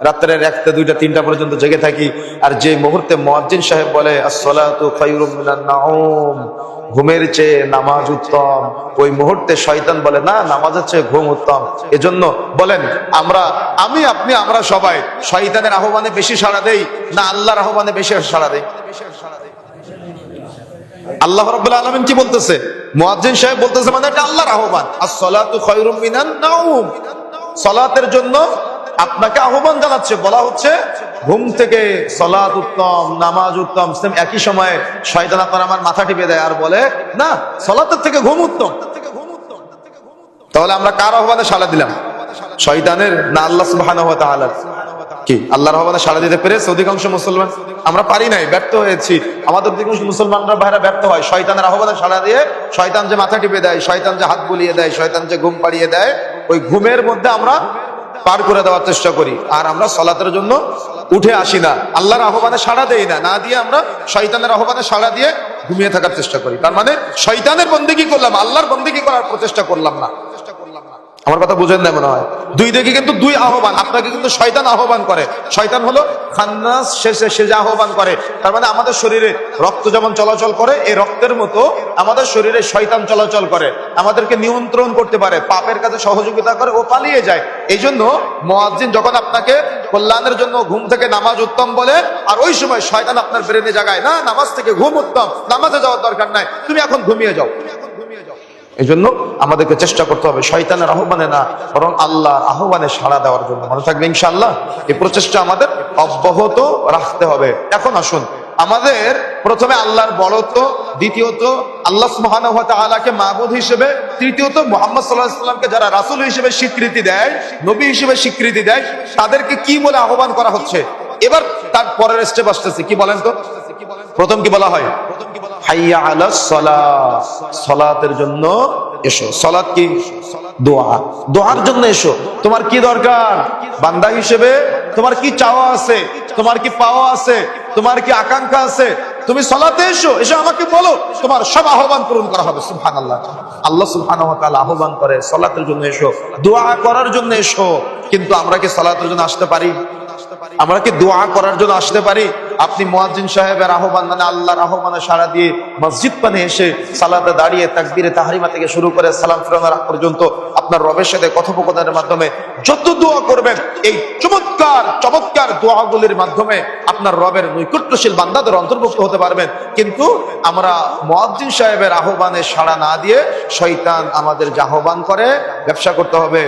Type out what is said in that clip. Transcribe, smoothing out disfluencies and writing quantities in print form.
রাত্রের 1টা 2টা 3টা পর্যন্ত জেগে থাকি, আর যে মুহূর্তে মুয়াজ্জিন সাহেব বলে আসসালাতু খায়রুম মিনান নাউম, ঘুমের চেয়ে নামাজ উত্তম, ওই মুহূর্তে শয়তান বলে না, নামাজের চেয়ে ঘুম উত্তম। এজন্য বলেন আমরা সবাই শয়তানের আহ্বানে বেশি সাড়া দেই না আল্লাহর আহ্বানে বেশি সাড়া দেই? আল্লাহ রাব্বুল আলামিন কি বলতেছে? মুয়াজ্জিন সাহেব বলতেছে মানে এটা আল্লাহর আহ্বান, আসসালাতু খায়রুম মিনান নাউম, সালাতের জন্য আপনাকে আহ্বান জানাচ্ছে, বলা হচ্ছে ঘুম থেকে সালাত উত্তম, নামাজ উত্তম। সেম একই সময়ে শয়তান আপনার আমার মাথা টিপে দেয় আর বলে না, সালাতের থেকে ঘুম উত্তম। তাহলে আমরা কার আহ্বানে সাড়া দিলাম? শয়তানের না আল্লাহ সুবহানাহু ওয়া তাআলার? কি আল্লাহর আহ্বানে সাড়া দিতে পেরেছে অধিকাংশ মুসলমান? আমরা পারি নাই, ব্যর্থ হয়েছি। আমাদের অধিকাংশ মুসলমানরা ভাইরা ব্যর্থ হয় শয়তানের আহ্বানে সাড়া দিয়ে। শয়তান যে মাথা টিপে দেয়, শয়তান যে হাত বুলিয়ে দেয়, শয়তান যে ঘুম পাড়িয়ে দেয়, ওই ঘুমের মধ্যে আমরা পার করে দেওয়ার চেষ্টা করি, আর আমরা সালাতের জন্য উঠে আসি না, আল্লাহর আহ্বানে সাড়া দেই না, না দিয়ে আমরা শয়তানের আহ্বানে সাড়া দিয়ে ঘুমিয়ে থাকার চেষ্টা করি। তার মানে শয়তানের বন্দেগী করলাম, আল্লাহর বন্দেগী করার প্রচেষ্টা করলাম না। আমার কথা বুঝেন না মনে হয়? দুই দিকে কিন্তু দুই আহ্বান। আপনাকে কিন্তু শয়তান আহ্বান করে, শয়তান হলো খান্নাস, সে যে আহ্বান করে। তার মানে আমাদের শরীরে রক্ত যেমন চলাচল করে, এই রক্তের মতো আমাদের শরীরে শয়তান চলাচল করে, আমাদেরকে নিয়ন্ত্রণ করতে পারে, পাপের কাছে সহযোগিতা করে, ও পালিয়ে যায়। এই জন্য মুয়াজ্জিন যখন আপনাকে কল্যাণের জন্য ঘুম থেকে নামাজ উত্তম বলে, আর ওই সময় শয়তান আপনার ব্রেনে জাগায় না, নামাজ থেকে ঘুম উত্তম, নামাজে যাওয়ার দরকার নাই, তুমি এখন ঘুমিয়ে যাও। এই জন্য আমাদেরকে চেষ্টা করতে হবে শয়তানের আহ্বানে না, বরং আল্লাহর আহ্বানে সাড়া দেওয়ার জন্য। মনে থাকবে ইনশাআল্লাহ, এই প্রচেষ্টা আমাদের অব্যাহত রাখতে হবে। এখন আসুন, আমাদের প্রথমে আল্লাহর বড়ত্ব, দ্বিতীয়ত আল্লাহ সুবহানাহু ওয়া তাআলাকে মাবুদ হিসেবে, তৃতীয়ত মুহাম্মদ সাল্লাল্লাহু আলাইহি ওয়াসাল্লামকে যারা রাসূল হিসেবে স্বীকৃতি দেয়, নবী হিসেবে স্বীকৃতি দেয়, তাদেরকে কি বলে আহ্বান করা হচ্ছে। এবার তার পরের স্টেপ আসতেছে, কি বলেন তো? প্রথম কি বলা হয়? হাইয়া আলাস সালাহ, সালাতের জন্য এসো। সালাত কি? দোয়া, দোয়ার জন্য এসো। তোমার কি দরকার বান্দা হিসেবে? তোমার কি চাওয়া আছে? তোমার কি পাওয়া আছে? তোমার কি আকাঙ্ক্ষা আছে? তুমি সালাতে এসো, এসে আমাকে বলো, তোমার সব আহ্বান পূরণ করা হবে। সুবহানাল্লাহ, আল্লাহ সুবহানাহু ওয়া তাআলা আহ্বান করে সালাতের জন্য এসো, দোয়া করার জন্য এসো। কিন্তু আমরা কি সালাতের জন্য আসতে পারি? আমরা কি দোয়া করার জন্য আসতে পারি? আপনি মুয়াজ্জিন সাহেবের আহ্বান মানে আল্লাহর আহ্বানে সাড়া দিয়ে মসজিদ পানে এসে সালাতে দাঁড়িয়ে তাকবীরে তাহরিমা থেকে শুরু করে সালাম ফিরানোর আগ পর্যন্ত আপনার রবের সাথে কথোপকথনের মাধ্যমে যত দোয়া করবেন, এই চমৎকার চমৎকার দোয়াগুলির মাধ্যমে আপনার রবের নৈকট্যশীল বান্দাদের অন্তর্ভুক্ত হতে পারবেন। কিন্তু আমরা মুয়াজ্জিন সাহেবের আহ্বানে সাড়া না দিয়ে শয়তান আমাদের যে আহ্বান করে, ব্যবসা করতে হবে।